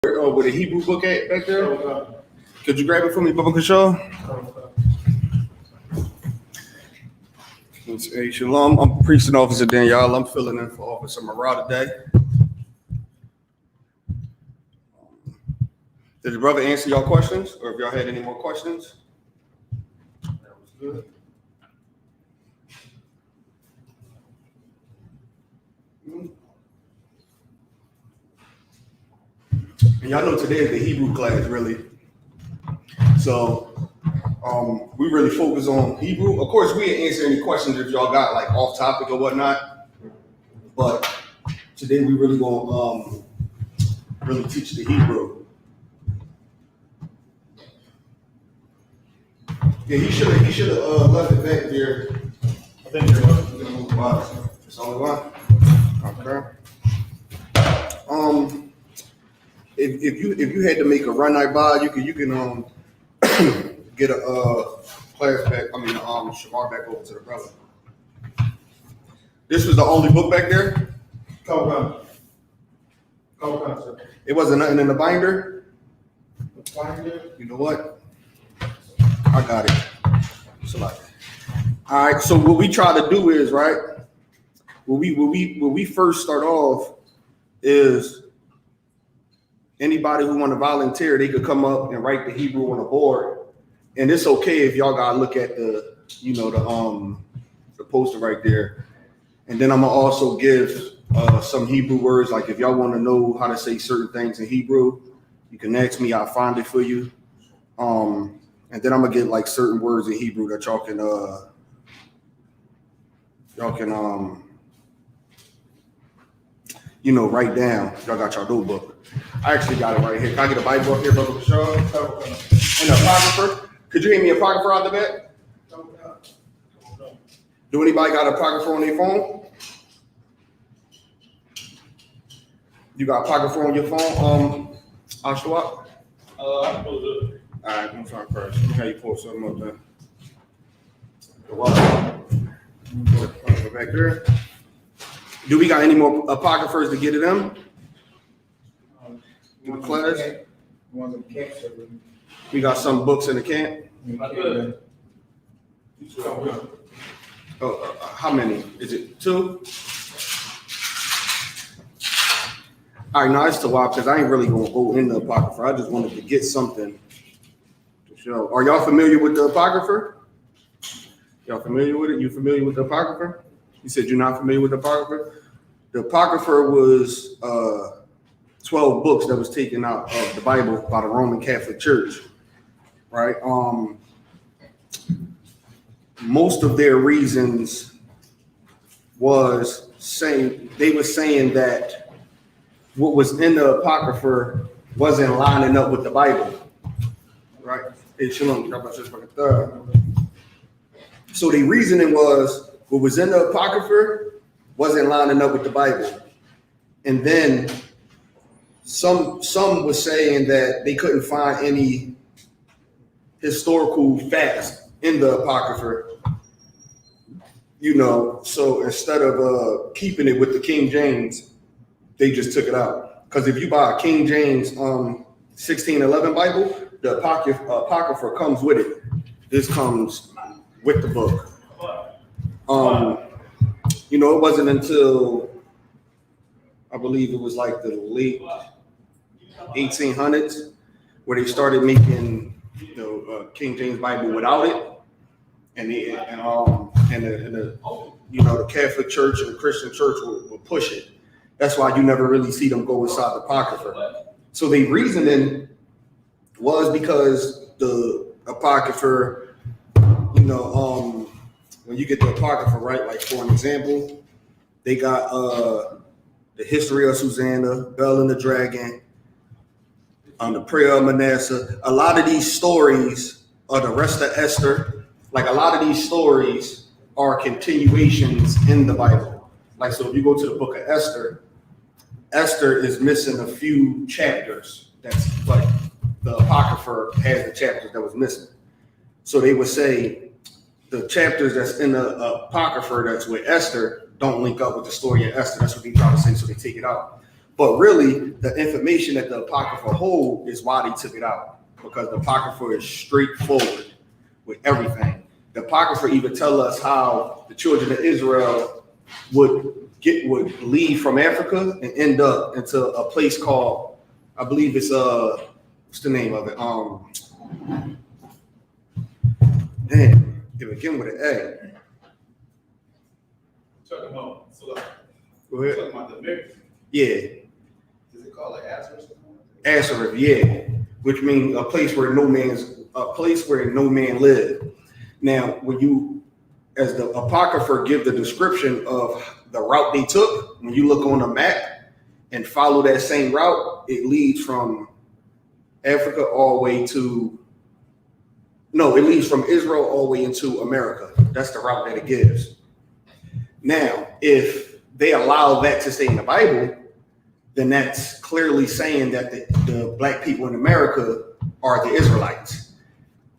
With a Hebrew book at back there? Could you grab it for me, Bubba Kashaw? Hey, Shalom. I'm Precinct Officer Danielle. I'm filling in for Officer Morale today. Did the brother answer y'all questions? Or if y'all had any more questions? That was good. And y'all know today is the Hebrew class, really. So we really focus on Hebrew. Of course, we answer any questions if y'all got like off topic or whatnot. But today we really gonna really teach the Hebrew. Yeah, he should have left it back there. I think you're gonna move the box. It's only one. Okay. If you had to make a run night buy, you can get a class back. Shamar back over to the brother. This was the only book back there. Sir. It wasn't nothing in the binder. The binder. You know what? I got it. All right. So what we try to do is when we first start off is anybody who want to volunteer, they could come up and write the Hebrew on the board. And it's okay if y'all gotta look at the poster right there. And then I'm gonna also give some Hebrew words. Like if y'all want to know how to say certain things in Hebrew, you can ask me. I'll find it for you. And then I'm gonna get like certain words in Hebrew that y'all can write down. Y'all got your notebook. I actually got it right here. Can I get a Bible up here, Brother Bashar? And an apocrypher? Could you hand me an apocrypher out the back? Do anybody got an apocrypher on their phone? You got apocrypher on your phone, Ashwat? I pulled it up. All right, I'm sorry first. Let me have you pull something up there. The water. Back there. Do we got any more apocryphers to get to them? In the class? We got some books in the camp. How many? Is it 2? All right, now it's to watch because I ain't really gonna go in the apocrypher. I just wanted to get something to show. Are y'all familiar with the apocrypher? Y'all familiar with it? You familiar with the apocrypher? You said you're not familiar with the apocrypher? The apocrypher was 12 books that was taken out of the Bible by the Roman Catholic Church, right? Most of their reasons was saying that what was in the apocrypher wasn't lining up with the Bible, right? So the reasoning was what was in the apocrypher wasn't lining up with the Bible, and then some was saying that they couldn't find any historical facts in the apocrypher, so instead of keeping it with the King James, they just took it out. Because if you buy a King James 1611 Bible, the apocrypher comes with it. This comes with the book. It wasn't until I believe it was like the late 1800s where they started making the King James Bible without it, and the Catholic Church and the Christian Church will push it. That's why you never really see them go inside the apocrypher. So the reasoning was because the apocrypher, when you get the apocrypha, right? Like for an example, they got the history of Susanna, Bel and the Dragon, the prayer of Manasseh. A lot of these stories are the rest of Esther. Like a lot of these stories are continuations in the Bible. Like, so if you go to the book of Esther, Esther is missing a few chapters. That's like the apocrypher has the chapters that was missing. So they would say the chapters that's in the apocrypher that's with Esther don't link up with the story of Esther. That's what they try to say, so they take it out. But really, the information that the Apocrypha hold is why they took it out, because the Apocrypha is straightforward with everything. The Apocrypha even tell us how the children of Israel would leave from Africa and end up into a place called, I believe it's what's the name of it? It begin with an A. Talking about, so like, Go ahead. talking about the Americans. Yeah, Is it called like Azareth? Ashereth, yeah, which means a place where no man lived. Now, when you, as the Apocrypha give the description of the route they took, when you look on the map and follow that same route, it leads from Africa all the way to, no, it leads from Israel all the way into America. That's the route that it gives. Now, if they allow that to stay in the Bible, then that's clearly saying that the black people in America are the Israelites.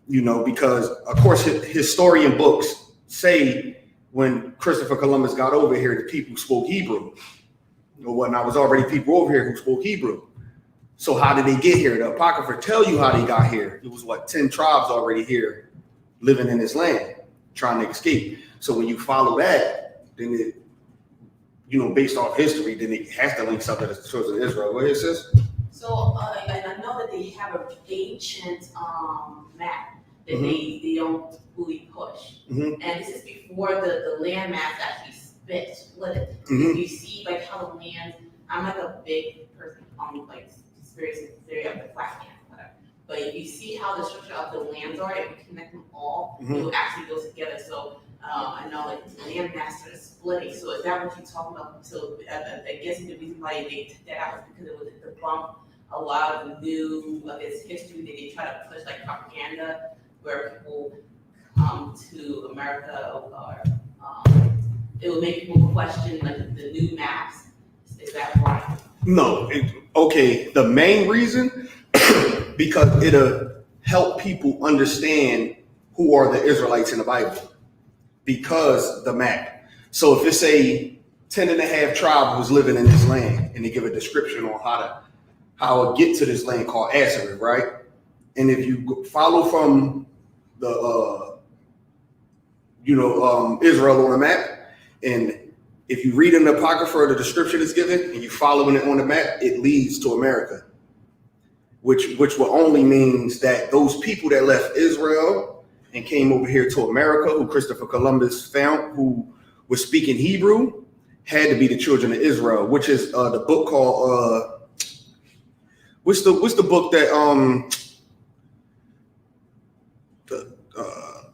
Because of course historian books say when Christopher Columbus got over here, the people spoke Hebrew. Or whatnot, was already people over here who spoke Hebrew. So how did they get here? The Apocrypha tell you how they got here. It was 10 tribes already here living in this land, trying to escape. So when you follow that, then it, based off history, then it has to link something to the children of Israel. Go ahead, sis. So, and I know that they have an ancient map that they don't fully push. And this is before the land mass actually split. You see how the land, I'm like a big person on conspiracy theory of the flat land, whatever. But if you see how the structure of the lands are, if you connect them all, it will actually go together. So I know the land mass started splitting. So is that what you're talking about? So I guess the reason why they took that out was because it was to bump a lot of the new history that they try to push propaganda where people come to America or it would make people question the new maps. Is that right? No. Okay. The main reason, because it'll help people understand who are the Israelites in the Bible. Because the map. So if it's a 10 and a half tribe who's living in this land, and they give a description on how it get to this land called Ashereth, right? And if you follow from the Israel on the map, and if you read in the Apocrypha the description is given, and you following it on the map, it leads to America, which will only means that those people that left Israel and came over here to America, who Christopher Columbus found, who was speaking Hebrew, had to be the children of Israel, which is the book called what's the book that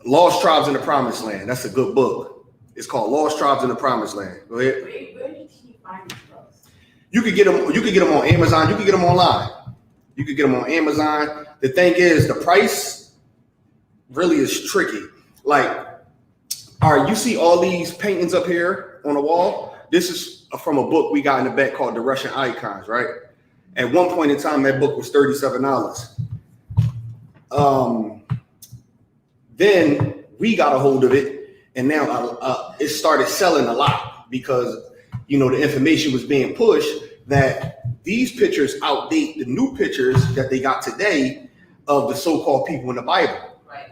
Lost Tribes in the Promised Land. That's a good book. It's called Lost Tribes in the Promised Land. Go ahead. Where can you find these books? You could get them. You could get them on Amazon. You could get them online. You could get them on Amazon. The thing is, the price really is tricky. All right, you see all these paintings up here on the wall? This is from a book we got in the back called The Russian Icons, right? At one point in time, that book was $37. Then we got a hold of it, and now it started selling a lot because, the information was being pushed that these pictures outdate the new pictures that they got today of the so-called people in the Bible. Right.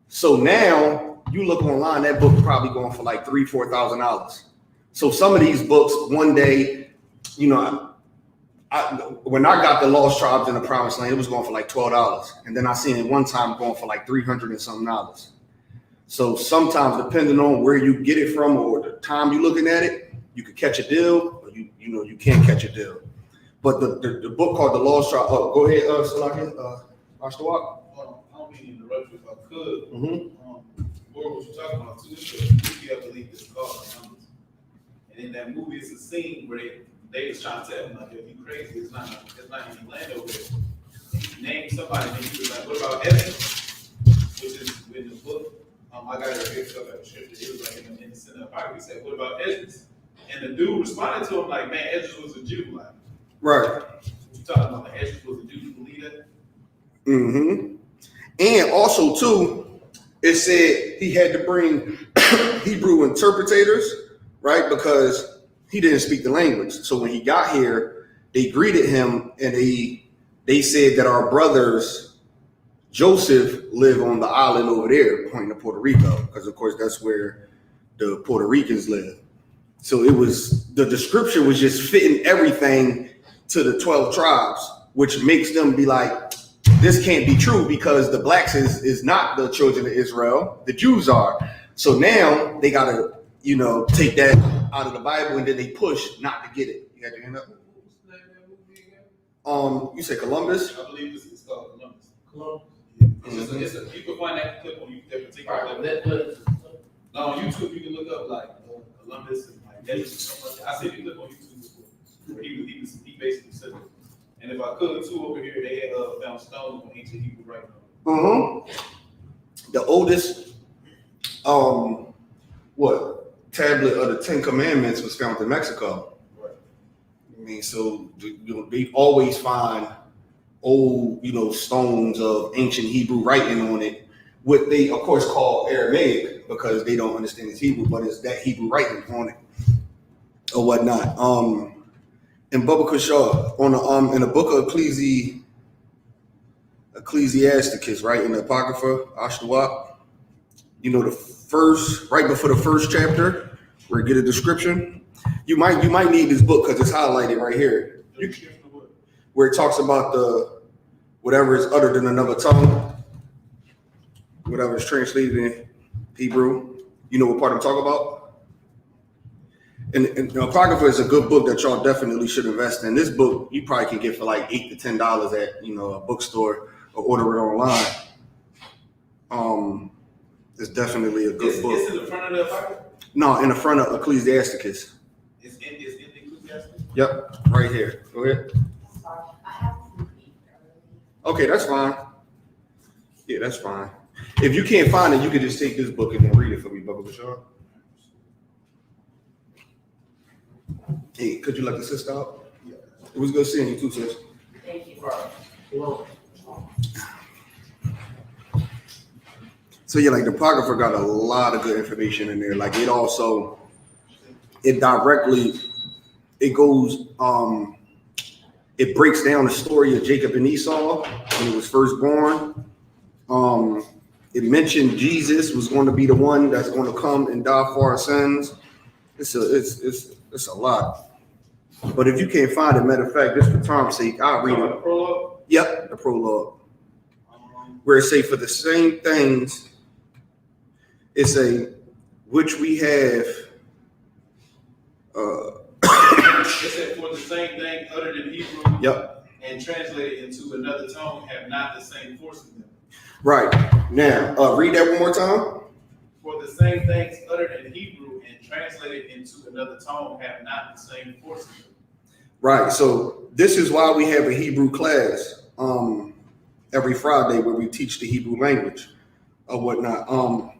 So now you look online, that book is probably going for $3,000-$4,000. So some of these books, one day, when I got the Lost Tribes in the Promised Land, it was going for $12. And then I seen it one time going for $300 and something. So sometimes, depending on where you get it from or the time you're looking at it, you could catch a deal, or you can't catch a deal. But the book called The Lost Tribes. Oh, go ahead, Salakia. Watch the walk. I don't mean to interrupt you if I could. Mm-hmm. What you're talking about too is a movie, I believe it's called Numbers. And in that movie, it's a scene where they was trying to tell him, if you crazy, it's not any land over there. And he named somebody, and he was like, what about Evan? Which is in the book. I got it here, so I got the scripture. It was in the center of Bible. He said, what about Esdras? And the dude responded to him man, Esdras was a Jew. Right. You talking about Esdras was a Jew? You believe that? Mm-hmm. And also, too, it said he had to bring Hebrew interpreters, right? Because he didn't speak the language. So when he got here, they greeted him and they said that our brothers Joseph live on the island over there, pointing to Puerto Rico, because of course that's where the Puerto Ricans live. So it was, the description was just fitting everything to the 12 tribes, which makes them be like, this can't be true because the blacks is not the children of Israel, the Jews are. So now they gotta, take that out of the Bible, and then they push not to get it. You got your hand up? You said Columbus? I believe it's called Columbus. Columbus. You can find that clip on that particular clip. No, on YouTube you can look up like Columbus and like that, something like that. I seen a clip on YouTube before where he basically said it. And if I could too, over here they had found stones on ancient Hebrew writing. The oldest tablet of the 10 Commandments was found in Mexico. Right. I mean, so they always find old, stones of ancient Hebrew writing on it, what they of course call Aramaic because they don't understand it's Hebrew, but it's that Hebrew writing on it or whatnot. In Baba Kushar, in the book of Ecclesiasticus, right, in the Apocrypha, Ashtawat, the first, right before the first chapter, where you get a description, you might need this book because it's highlighted right here, where it talks about the whatever is uttered in another tongue, whatever is translated in Hebrew. You know what part I'm talking about? And the Apocrypha is a good book that y'all definitely should invest in. This book you probably can get for like $8 to $10 at a bookstore or order it online. It's definitely a good book. Is it in the front of the Apocrypha? No, in the front of Ecclesiasticus. It's in the Ecclesiasticus? Yep, right here. Go ahead. Sorry, I have to eat early. Okay, that's fine. Yeah, that's fine. If you can't find it, you can just take this book and then read it for me, Bubba Bashar. Hey, could you let the sister out? Yeah. It was good seeing you too, sis. Thank you. Well, So yeah, like the Apocrypha got a lot of good information in there. Like it breaks down the story of Jacob and Esau when he was first born. It mentioned Jesus was going to be the one that's going to come and die for our sins. It's a lot. But if you can't find it, matter of fact, just for time's sake, I'll read it. The prologue? Yep, the prologue. Where it say for the same things, it say, which we have. It said for the same thing uttered in Hebrew. Yep. And translated into another tongue have not the same force in them. Right. Now, read that one more time. For the same things uttered in Hebrew and translated into another tongue have not the same force in them. Right. So this is why we have a Hebrew class every Friday where we teach the Hebrew language or whatnot.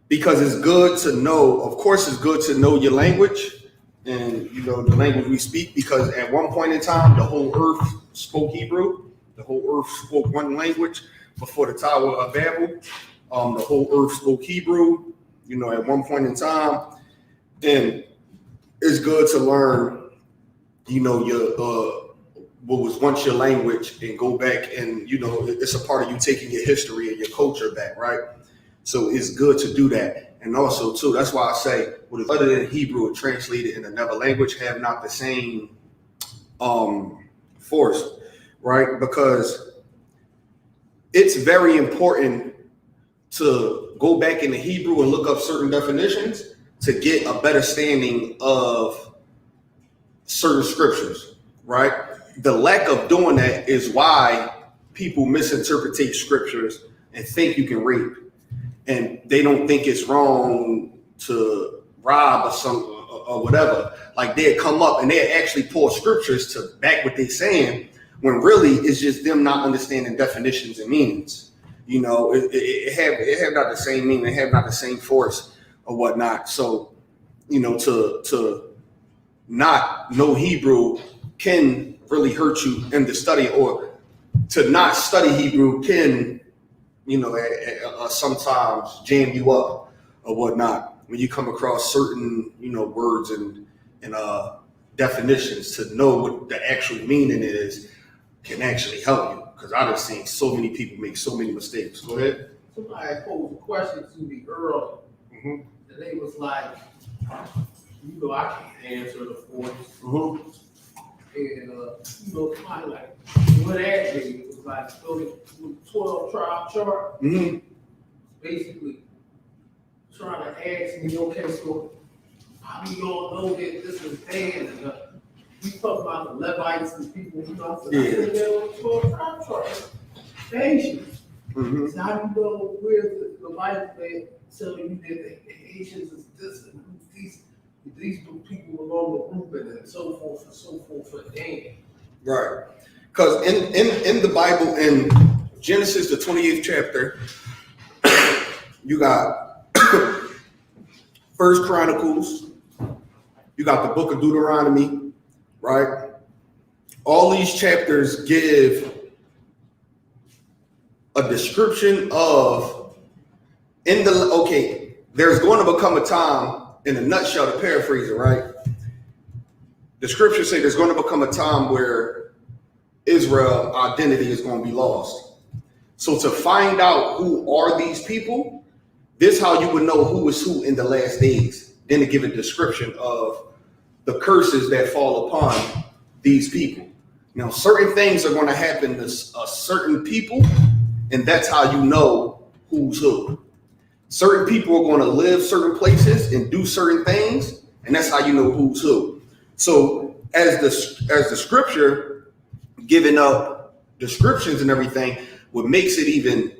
Because it's good to know, of course, it's good to know your language and, the language we speak, because at one point in time, the whole earth spoke Hebrew. The whole earth spoke one language before the Tower of Babel. The whole earth spoke Hebrew, at one point in time. And it's good to learn, your what was once your language and go back and, it's a part of you taking your history and your culture back, right? So it's good to do that. And also, too, that's why I say, what is other than Hebrew and translated in another language have not the same force, right? Because it's very important to go back into Hebrew and look up certain definitions to get a better standing of certain scriptures, right? The lack of doing that is why people misinterpret scriptures and think you can rape. And they don't think it's wrong to rob or whatever. Like they'd come up and they'd actually pull scriptures to back what they're saying, when really it's just them not understanding definitions and meanings. It have not the same meaning, it have not the same force or whatnot. So, to not know Hebrew can really hurt you in the study, or to not study Hebrew can, sometimes jam you up or whatnot when you come across certain, words and definitions to know what the actual meaning is can actually help you. Because I've seen so many people make so many mistakes. Go ahead. Somebody posed a question to me earlier, Mm-hmm. and they was like, I can't answer the voice. Mm-hmm. And, somebody like, what that mean? It was like, so the 12 tribe chart, Mm-hmm. basically trying to ask me, okay, so how do you all know that this is bad? And we talk about the Levites and people, I said, they're on 12 tribe chart. Patience. Mm-hmm. So how do you know where the Bible that telling you that the Haitians is this and these people along the group and so forth, and damn. Right. Because in the Bible, in Genesis, the 28th chapter, you got First Chronicles, you got the book of Deuteronomy, right? All these chapters give a description of there's going to become a time, in a nutshell, to paraphrase it, right? The scriptures say there's going to become a time where Israel identity is going to be lost. So to find out who are these people, this is how you would know who is who in the last days. Then to give a description of the curses that fall upon these people. Now, certain things are going to happen to certain people, and that's how you know who's who. Certain people are going to live certain places and do certain things, and that's how you know who's who. So as the scripture giving up descriptions and everything, what makes it even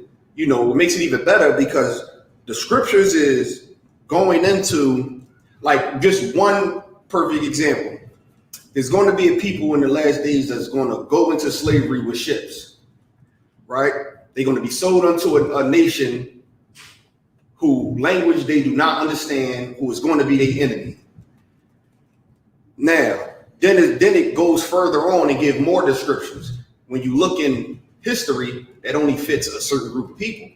better, because the scriptures is going into, like, just one perfect example. There's going to be a people in the last days that's going to go into slavery with ships, right? They're going to be sold unto a nation who language they do not understand, who is going to be their enemy. Now, then it goes further on and give more descriptions. When you look in history, that only fits a certain group of people.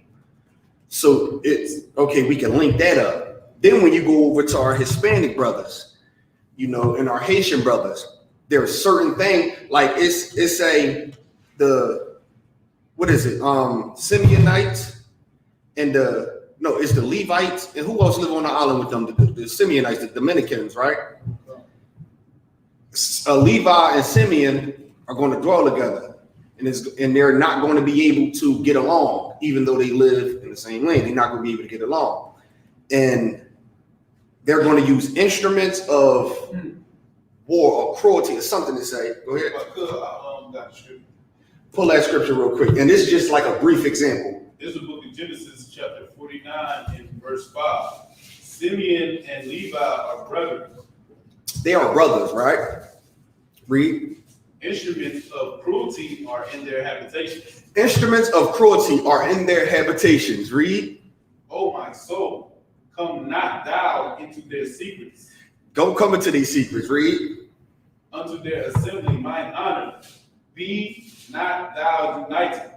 So it's okay, we can link that up. Then when you go over to our Hispanic brothers, and our Haitian brothers, there are certain things, like it's Simeonites and it's the Levites, and who else live on the island with them? The Simeonites, the Dominicans, right? Levi and Simeon are going to dwell together, and they're not going to be able to get along, even though they live in the same land. They're not going to be able to get along, and they're going to use instruments of war or cruelty or something to say. Go ahead. Pull that scripture real quick, and this is just like a brief example. This is the book of Genesis, chapter 49, and verse 5. Simeon and Levi are brothers. They are brothers, right? Read. Instruments of cruelty are in their habitations. Instruments of cruelty are in their habitations. Read. Oh, my soul, come not thou into their secrets. Don't come into these secrets. Read. Unto their assembly, mine honor. Be not thou united.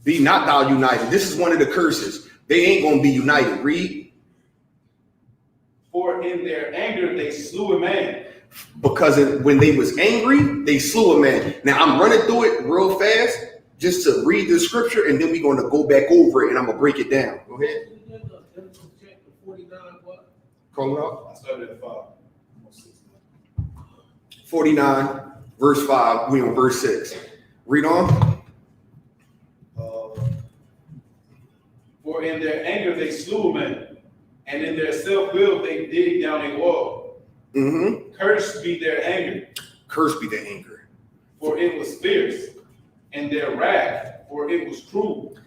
Be not thou united. This is one of the curses. They ain't going to be united. Read. For in their anger they slew a man. Because when they was angry, they slew a man. Now I'm running through it real fast just to read the scripture, and then we're going to go back over it, and I'm going to break it down. Go ahead. 49, Call it up. I started at 5. 49, verse 5. We on verse 6. Read on. For in their anger they slew a man, and in their self-will they dig down a wall. Mm-hmm. Cursed be their anger. Cursed be their anger. For it was fierce, and their wrath, for it was cruel.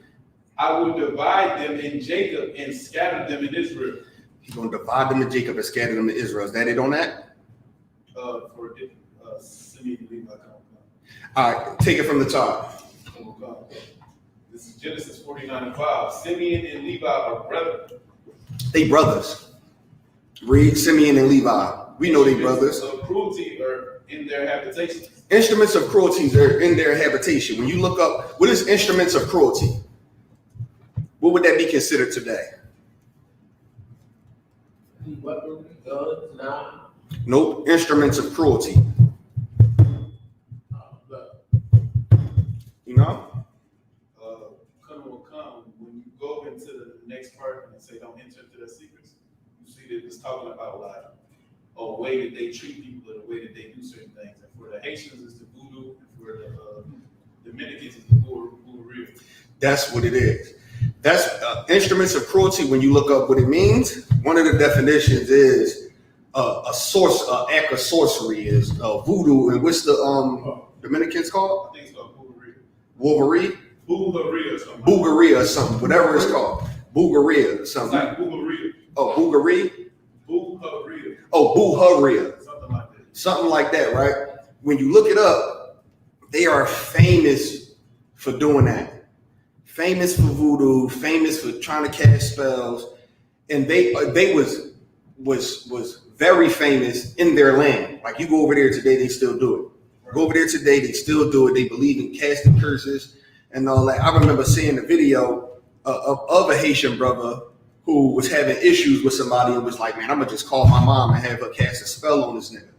I will divide them in Jacob and scatter them in Israel. He's going to divide them in Jacob and scatter them in Israel. Is that it on that? For Simeon and Levi. All right, take it from the top. This is Genesis 49 and 5. Simeon and Levi are brothers. They brothers. Read Simeon and Levi. We know they brothers. Instruments of cruelty are in their habitation. Instruments of cruelty are in their habitation. When you look up, what is instruments of cruelty? What would that be considered today? weapons, guns, Nope. Instruments of cruelty. But You know? Come will come when you go into the next part and say don't enter into their secrets. You see that it's talking about like a way that they treat people or the way that they do certain things. And for the Haitians, it's the voodoo, and for the Dominicans, it's the real. That's what it is. That's instruments of cruelty. When you look up what it means, one of the definitions is act of sorcery is voodoo. And what's the Dominicans called? I think it's called boogeria. Wolverine? Boogeria or something. Boogeria or something, whatever it's called. Boogeria or It's something. like boogeria. Oh, boogery? Boogeria. Oh, boogeria. Something like that. Something like that, right? When you look it up, they are famous for doing that. Famous for voodoo, famous for trying to cast spells, and they was very famous in their land. Like you go over there today, they still do it. Go over there today, they still do it. They believe in casting curses and all that. I remember seeing a video of a Haitian brother who was having issues with somebody and was like, man, I'm gonna just call my mom and have her cast a spell on this nigga.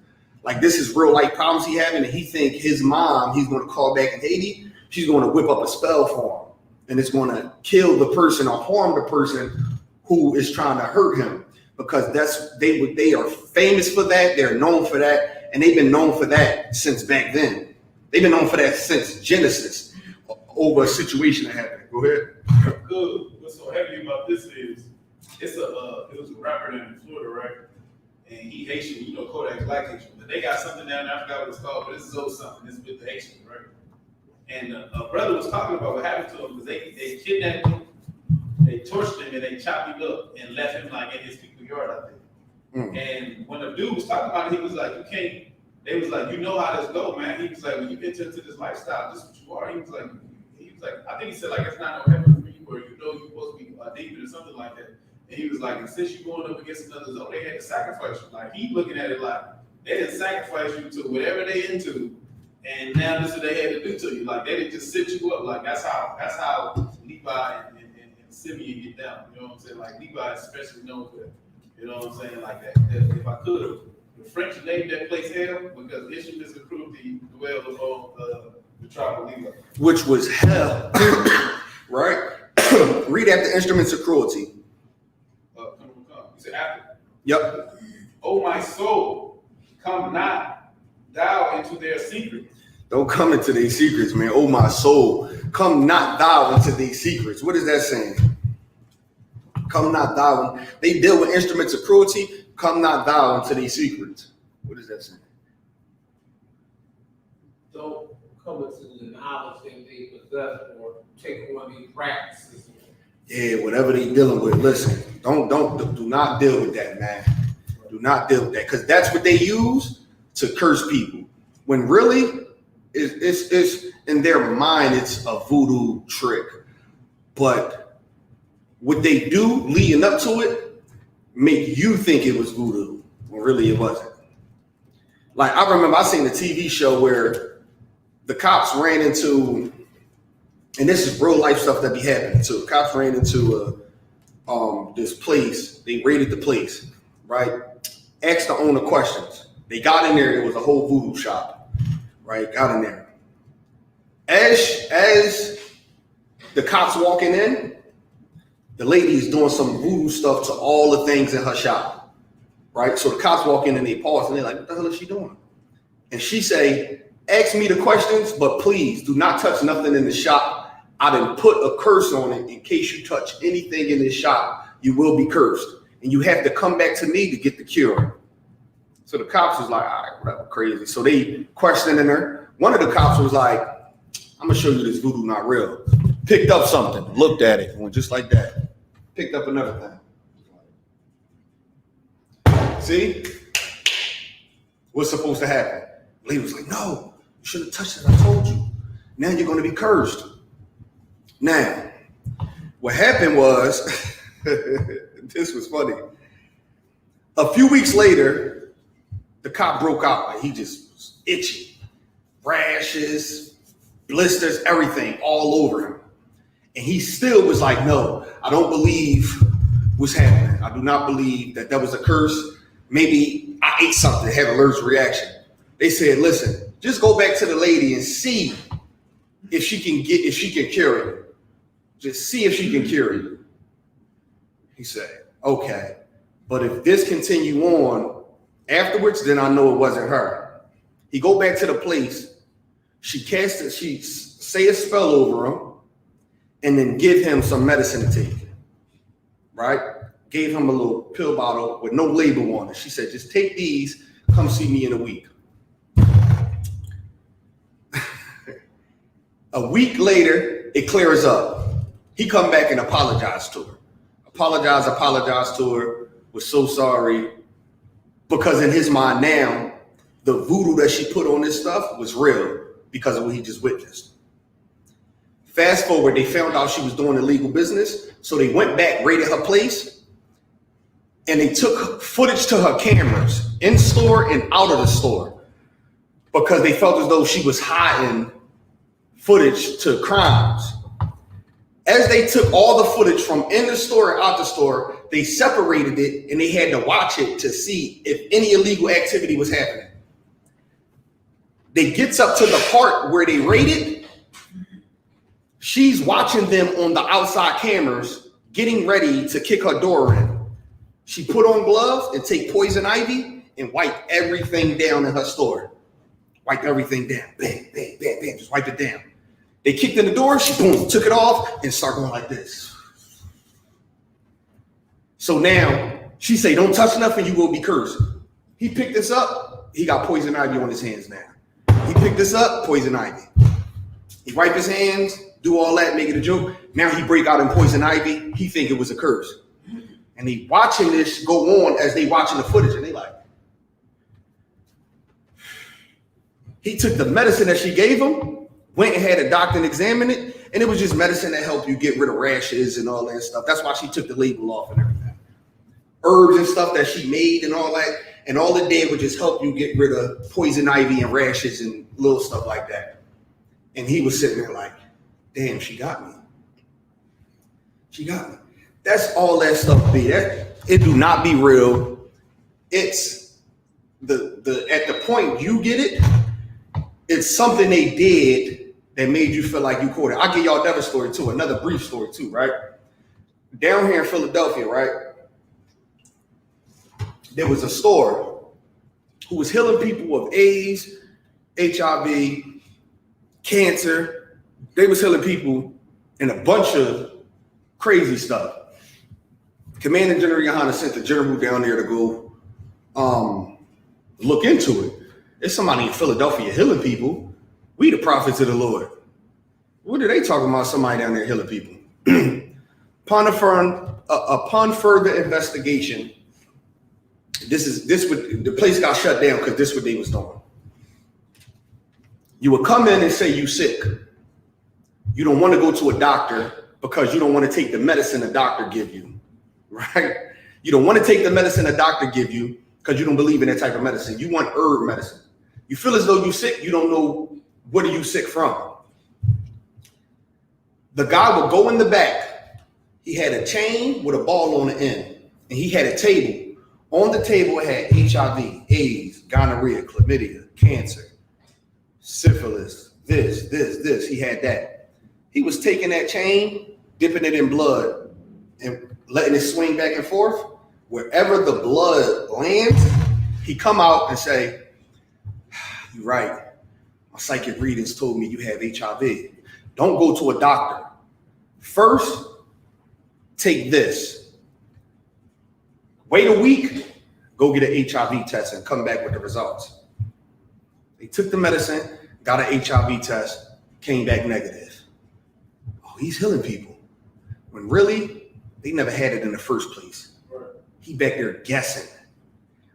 Like this is real life problems he having, and he think his mom, he's gonna call back in Haiti, she's gonna whip up a spell for him. And it's going to kill the person or harm the person who is trying to hurt him, because they are famous for that. They're known for that, and they've been known for that since back then. They've been known for that since Genesis over a situation that happened. Go ahead. Good. What's so heavy about this is it was a rapper down in Florida, right? And he Haitian, you know, Kodak's black Haitian, but they got something down there. I forgot what it's called, but this is old something. This is with the Haitians, right? And a brother was talking about what happened to him because they kidnapped him, they torched him, and they chopped him up and left him like in his people's yard, I think. And when the dude was talking about it, he was like, you can't, they was like, you know how this go, man. He was like, when you enter into this lifestyle, this is what you are. He was like, I think he said like, it's not no heaven for you, or you know you're supposed to be a demon or something like that. And he was like, and since you're going up against another zone, they had to sacrifice you. Like he looking at it like, they didn't sacrifice you to whatever they into. And now this is what they had to do to you. Like they didn't just sit you up. Like that's how Levi and Simeon get down. You know what I'm saying? Like Levi is especially known for, you know what I'm saying? Like that. If I could, the French named that place hell because Ishmael's of cruelty dwelled among the tribe of Levi. Which was hell, right? Read after instruments of cruelty. Come. You said after. Yep. Oh my soul, come not thou into their secret. Don't come into these secrets, man. Oh, my soul. Come not thou into these secrets. What is that saying? Come not thou. They deal with instruments of cruelty. Come not thou into these secrets. What is that saying? don't come into the knowledge that they possess or take on these practices. Yeah, whatever they dealing with. Listen, do not deal with that, man. Do not deal with that, because that's what they use to curse people. When really, it's in their mind, it's a voodoo trick. But what they do leading up to it make you think it was voodoo when really it wasn't. Like I remember I seen a TV show where the cops ran into, and this is real life stuff that be happening too. Cops ran into this place. They raided the place, right? Asked the owner questions. They got in there. It was a whole voodoo shop, right? Got in there. As the cops walking in, the lady is doing some voodoo stuff to all the things in her shop, right? So the cops walk in and they pause and they're like, what the hell is she doing? And she say, ask me the questions, but please do not touch nothing in the shop. I done put a curse on it. In case you touch anything in this shop, you will be cursed. And you have to come back to me to get the cure. So the cops was like, all right, whatever, crazy. So they questioning her. One of the cops was like, I'm gonna show you this voodoo not real. Picked up something, looked at it, went just like that. Picked up another thing. See? What's supposed to happen? The lady was like, no, you shouldn't have touched it, I told you. Now you're gonna be cursed. Now, what happened was, this was funny. A few weeks later, the cop broke out. Like he just was itchy. Rashes, blisters, everything all over him. And he still was like, no, I don't believe what's happening. I do not believe that was a curse. Maybe ate something, had an allergic reaction. They said, listen, just go back to the lady and see if she can cure you. Just see if she can cure you. He said, okay. But if this continue on afterwards, then I know it wasn't her. He go back to the place. She say a spell over him and then give him some medicine to take. Right? Gave him a little pill bottle with no label on it. She said, just take these, come see me in a week. A week later, it clears up. He come back and apologized to her. Apologized to her, was so sorry. Because in his mind now, the voodoo that she put on this stuff was real because of what he just witnessed. Fast forward, they found out she was doing illegal business. So they went back, raided her place, and they took footage to her cameras in store and out of the store because they felt as though she was hiding footage to crimes. As they took all the footage from in the store and out the store, they separated it and they had to watch it to see if any illegal activity was happening. They gets up to the part where they raided. She's watching them on the outside cameras, getting ready to kick her door in. She put on gloves and take poison ivy and wipe everything down in her store. Wipe everything down. Bang, bang, bang, bang. Just wipe it down. They kicked in the door. She boom, took it off and started going like this. So now she say, don't touch nothing, you will be cursed. He picked this up. He got poison ivy on his hands now. He picked this up, poison ivy. He wiped his hands, do all that, make it a joke. Now he break out in poison ivy. He think it was a curse. And he watching this go on as they watching the footage and they like. He took the medicine that she gave him, went and had a doctor examine it, and it was just medicine that helped you get rid of rashes and all that stuff. That's why she took the label off and everything. Herbs and stuff that she made and all that, and all it did was just help you get rid of poison ivy and rashes and little stuff like that. And he was sitting there like, damn, she got me. She got me. That's all that stuff be. It do not be real. It's the at the point you get it, it's something they did that made you feel like you caught it. I'll give y'all another story too, another brief story too, right? Down here in Philadelphia, right? There was a store who was healing people of AIDS, HIV, cancer. They was healing people and a bunch of crazy stuff. Commander General Yohana sent the general down there to go look into it. There's somebody in Philadelphia healing people. We the prophets of the Lord. What are they talking about? Somebody down there healing people. Upon further investigation, the place got shut down because this is what they was doing. You would come in and say you sick. You don't want to go to a doctor because you don't want to take the medicine a doctor give you, right? You don't want to take the medicine a doctor give you because you don't believe in that type of medicine. You want herb medicine. You feel as though you're sick. You don't know what are you sick from. The guy would go in the back. He had a chain with a ball on the end, and he had a table. On the table, it had HIV, AIDS, gonorrhea, chlamydia, cancer, syphilis, this. He had that. He was taking that chain, dipping it in blood, and letting it swing back and forth. Wherever the blood lands, he come out and say, you're right. My psychic readings told me you have HIV. Don't go to a doctor. First, take this. Wait a week, go get an HIV test and come back with the results. They took the medicine, got an HIV test, came back negative. Oh, he's healing people. When really, they never had it in the first place. He back there guessing.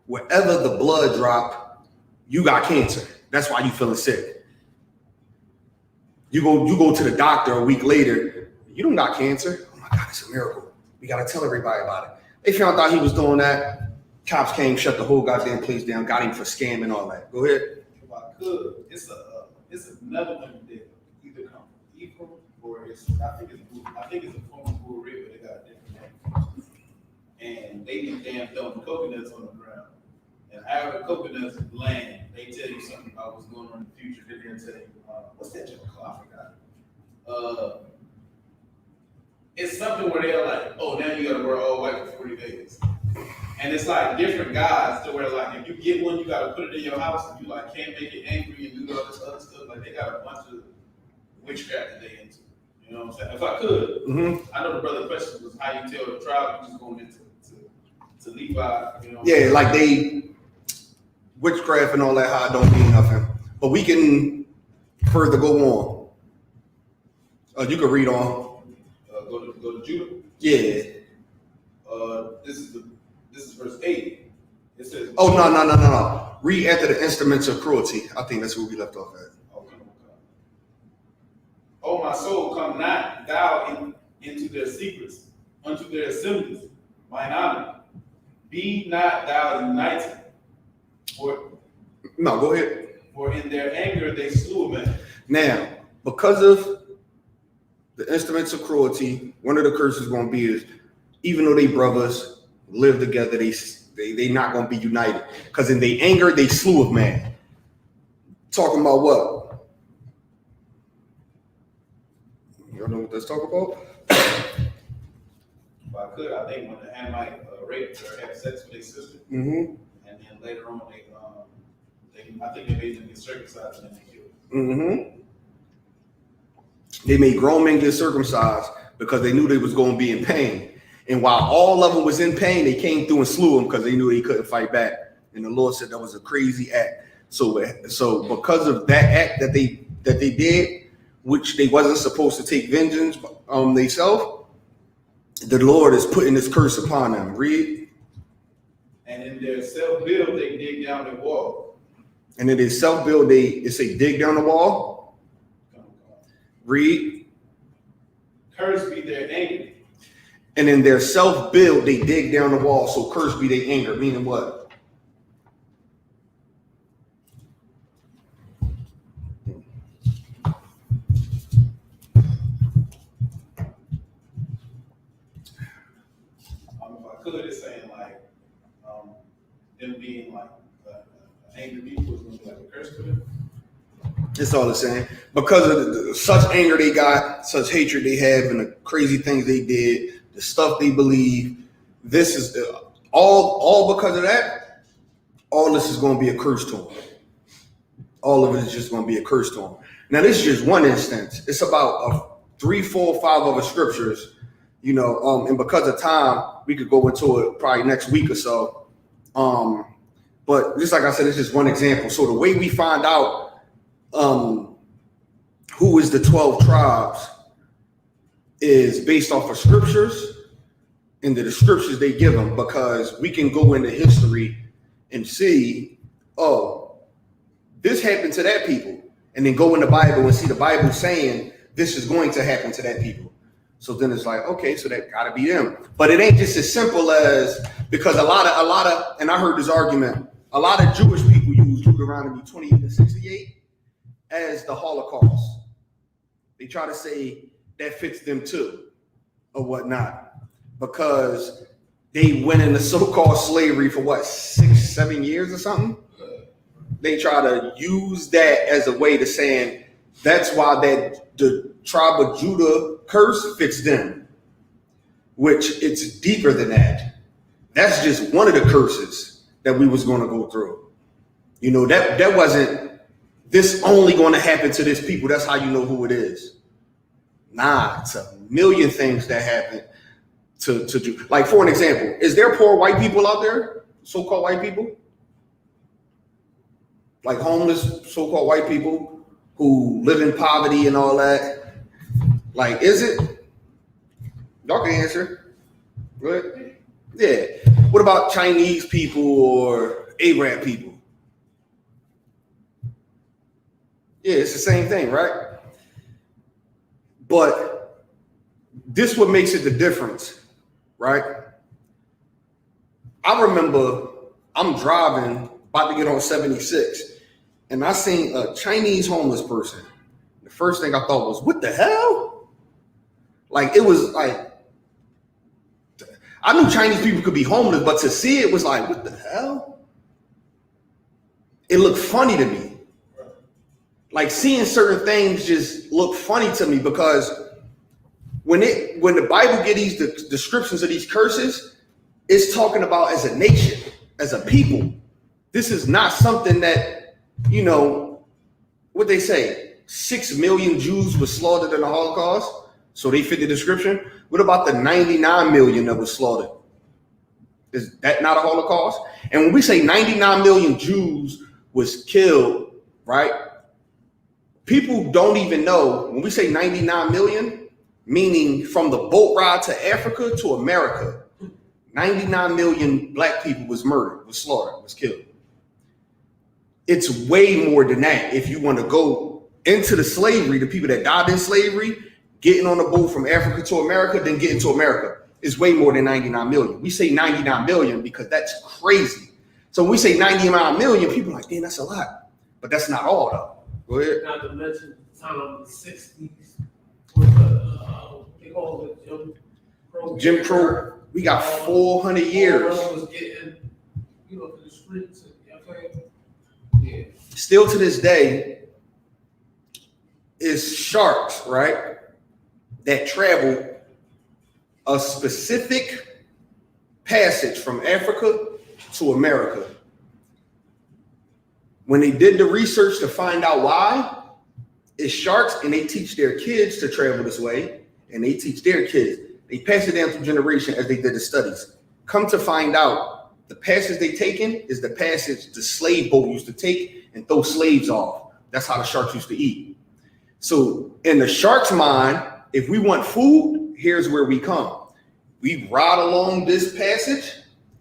Wherever the blood drop, you got cancer. That's why you feeling sick. You go to the doctor a week later, you don't got cancer. Oh my God, it's a miracle. We got to tell everybody about it. They found out he was doing that. Cops came, shut the whole goddamn place down, got him for scam and all that. Go ahead. If I could, it's another one that either come from evil or I think it's a form of bull red, but they got a different name. And they be damn throwing coconuts on the ground. And average coconut land, they tell you something about what's going on in the future. Then they'll tell you, what's that joke called? I forgot. It's something where they're like, oh, now you gotta wear all white for 40 days. And it's like different guys to where like if you get one, you gotta put it in your house and you like can't make it angry and do all this other stuff. Like they got a bunch of witchcraft that they into. You know what I'm saying? If I could, I know the brother question was how you tell the tribe you just going into to Levi, you know. Yeah, like they witchcraft and all that, how it don't mean nothing. But we can further go on. You can read on. Go to Judah. Yeah. This is verse 8. It says, Oh no. Read after the instruments of cruelty. I think that's where we left off at. Okay. Oh my soul, come not thou into their secrets, unto their assemblies, mine honor. Be not thou united. No, go ahead. For in their anger they slew a man. Now, because of the instruments of cruelty, one of the curses going to be is, even though they brothers live together, they not going to be united. Because in their anger, they slew a man. Talking about what? Y'all know what that's talking about? If I could, I think when the Hamite raped or had sex with their sister, Mm-hmm. and then later on I think they made them get circumcised and then they killed. Mm-hmm. They made grown men get circumcised because they knew they was going to be in pain. And while all of them was in pain, they came through and slew them because they knew they couldn't fight back. And the Lord said that was a crazy act. So because of that act that they did, which they wasn't supposed to take vengeance on themselves, the Lord is putting this curse upon them. Read. And in their self-build, they dig down the wall. And in their self-build, they say dig down the wall. Read. Cursed be their anger. And in their self-build, they dig down the wall. So cursed be their anger. Meaning what? If I could, it's saying like them being like angry people is going to be like a curse to them. It's all the same. Because of such anger they got, such hatred they have, and the crazy things they did, the stuff they believe, this is all because of that. All this is going to be a curse to them. All of it is just going to be a curse to them. Now, this is just one instance. It's about 3, 4, 5 other scriptures, and because of time, we could go into it probably next week or so. But just like I said, it's just one example. So the way we find out who is the 12 tribes is based off of scriptures and the scriptures they give them, because we can go into history and see, oh, this happened to that people, and then go in the Bible and see the Bible saying this is going to happen to that people. So then it's like, okay, so that gotta be them. But it ain't just as simple as, because a lot of, and I heard this argument, a lot of Jewish people use Deuteronomy 28 and 68 as the Holocaust. They try to say that fits them too, or whatnot, because they went into so-called slavery for what, 6, 7 years or something? They try to use that as a way to saying that's why the tribe of Judah curse fits them, which it's deeper than that. That's just one of the curses that we was going to go through. That wasn't this only going to happen to this people. That's how you know who it is. Nah, it's a million things that happen to do. Like, for an example, is there poor white people out there? So-called white people? Like homeless so-called white people who live in poverty and all that? Like, is it? Y'all can answer. Right? Yeah. What about Chinese people or Arab people? Yeah, it's the same thing, right? But this what makes it the difference, right? I remember I'm driving, about to get on 76, and I seen a Chinese homeless person. The first thing I thought was, what the hell? Like, it was like, I knew Chinese people could be homeless, but to see it was like, what the hell? it looked funny to me. Like seeing certain things just look funny to me because when the Bible gives these descriptions of these curses, it's talking about as a nation, as a people. This is not something that, what they say, 6 million Jews were slaughtered in the Holocaust, so they fit the description. What about the 99 million that was slaughtered? Is that not a Holocaust? And when we say 99 million Jews was killed, right? People don't even know, when we say 99 million, meaning from the boat ride to Africa to America, 99 million black people was murdered, was slaughtered, was killed. It's way more than that. If you want to go into the slavery, the people that died in slavery, getting on a boat from Africa to America, then getting to America, is way more than 99 million. We say 99 million because that's crazy. So when we say 99 million, people are like, damn, that's a lot. But that's not all, though. Go ahead. Not to mention the time of the 60s, with they call it Jim Crow. Jim Crow, we got 400 years. Was getting, to the streets. Yeah. Still to this day, is sharks, right, that travel a specific passage from Africa to America. When they did the research to find out why, it's sharks, and they teach their kids to travel this way, and they teach their kids. They pass it down through generation as they did the studies. Come to find out, the passage they taken is the passage the slave boat used to take and throw slaves off. That's how the sharks used to eat. So in the shark's mind, if we want food, here's where we come. We ride along this passage,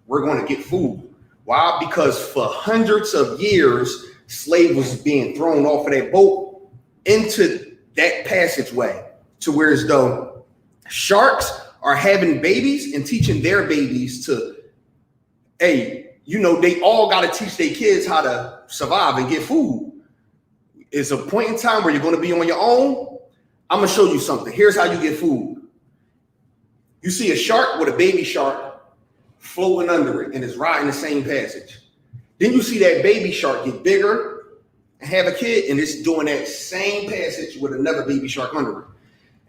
we're going to get food. Why? Because for hundreds of years, slave was being thrown off of that boat into that passageway to where as though sharks are having babies and teaching their babies to, hey, they all got to teach their kids how to survive and get food. It's a point in time where you're going to be on your own. I'm going to show you something. Here's how you get food. You see a shark with a baby shark floating under it and is riding the same passage. Then you see that baby shark get bigger and have a kid, and it's doing that same passage with another baby shark under it.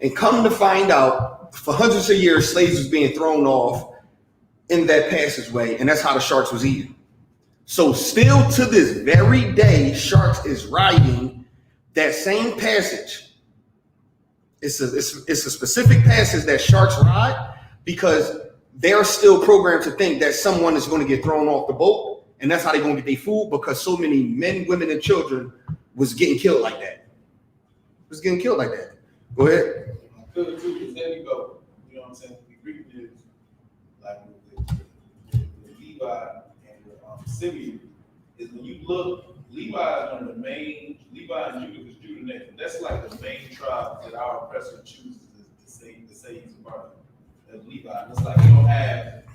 And come to find out, for hundreds of years, slaves was being thrown off in that passageway, and that's how the sharks was eating. So still to this very day, sharks is riding that same passage. It's a specific passage that sharks ride because they're still programmed to think that someone is going to get thrown off the boat, and that's how they're going to get their food, because so many men, women, and children was getting killed like that. Go ahead. There you go. You know what I'm saying? The Greek is like with Levi and Simeon is when you look, Levi is one of the main, Levi and Judah was Judah nation. That's like the main tribe that our oppressor chooses to say he's a part of. As Levi. And it's like you don't have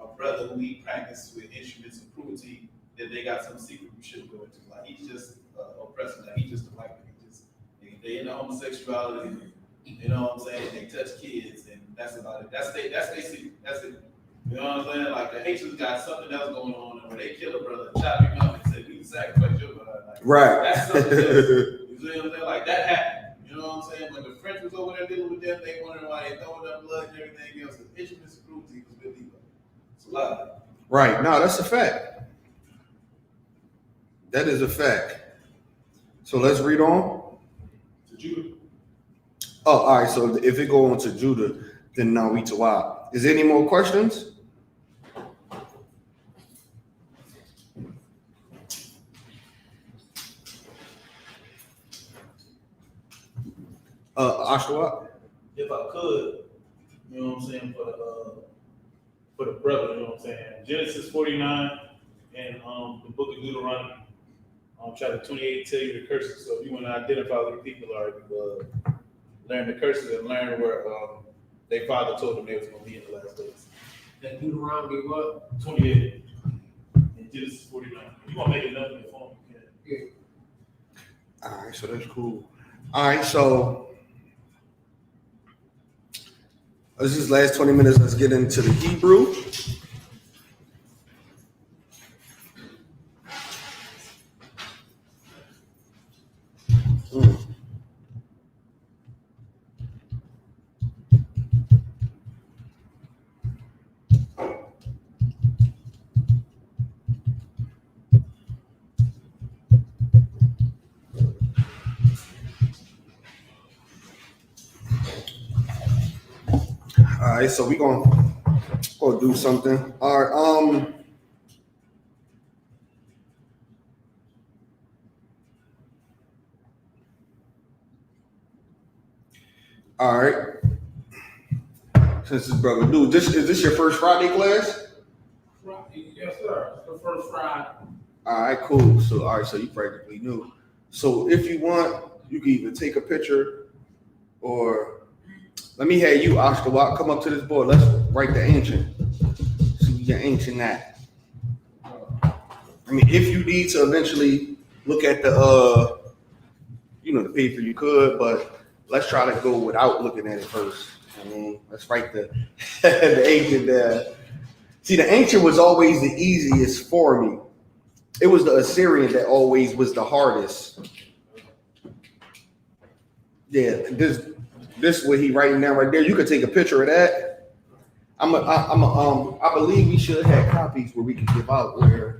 a brother who he practiced with instruments of cruelty that they got some secret you shouldn't go into. Like he's just oppressing. Like he's just a white man. They into homosexuality. You know what I'm saying? They touch kids, and that's about it. That's their secret. That's it. You know what I'm saying? Like the Haitians got something else going on, and when they kill a brother, chop him up and say, "We can sacrifice your brother." Like, right. That's something else. You see what I'm saying? Like that happened. You know what I'm saying? When the French was over there dealing with them, they wondering why they throwing up blood and everything else. The instruments of cruelty was with Levi. It's a lot of it. Right. No, that's a fact. That is a fact. So let's read on. To Judah. Oh, all right. So if it go on to Judah, then now we to why. Is there any more questions? Ashwa? If I could, you know what I'm saying, for the brother, you know what I'm saying. Genesis 49 and the book of Deuteronomy, chapter 28 tell you the curses. So if you want to identify who the people are, you learn the curses and learn where their father told them they was going to be in the last days. That Deuteronomy what? 28 and Genesis 49. You want to make it nothing in the phone, you can. Yeah. All right, so that's cool. All right, so this is last 20 minutes. Let's get into the Hebrew. right, so we gonna go do something. All right, all right. Since this brother dude, is this your first Friday class? Yes, sir. It's the first Friday. All right, cool. So all right, so you practically new. So if you want, you can either take a picture or let me have you, Oscar, come up to this board. Let's write the ancient. See your ancient at. I mean, if you need to eventually look at the the paper, you could, but let's try to go without looking at it first. I mean, let's write the the ancient there. See, the ancient was always the easiest for me. It was the Assyrian that always was the hardest. Yeah, this what he writing down right there. You could take a picture of that. I believe we should have copies where we can give out. Where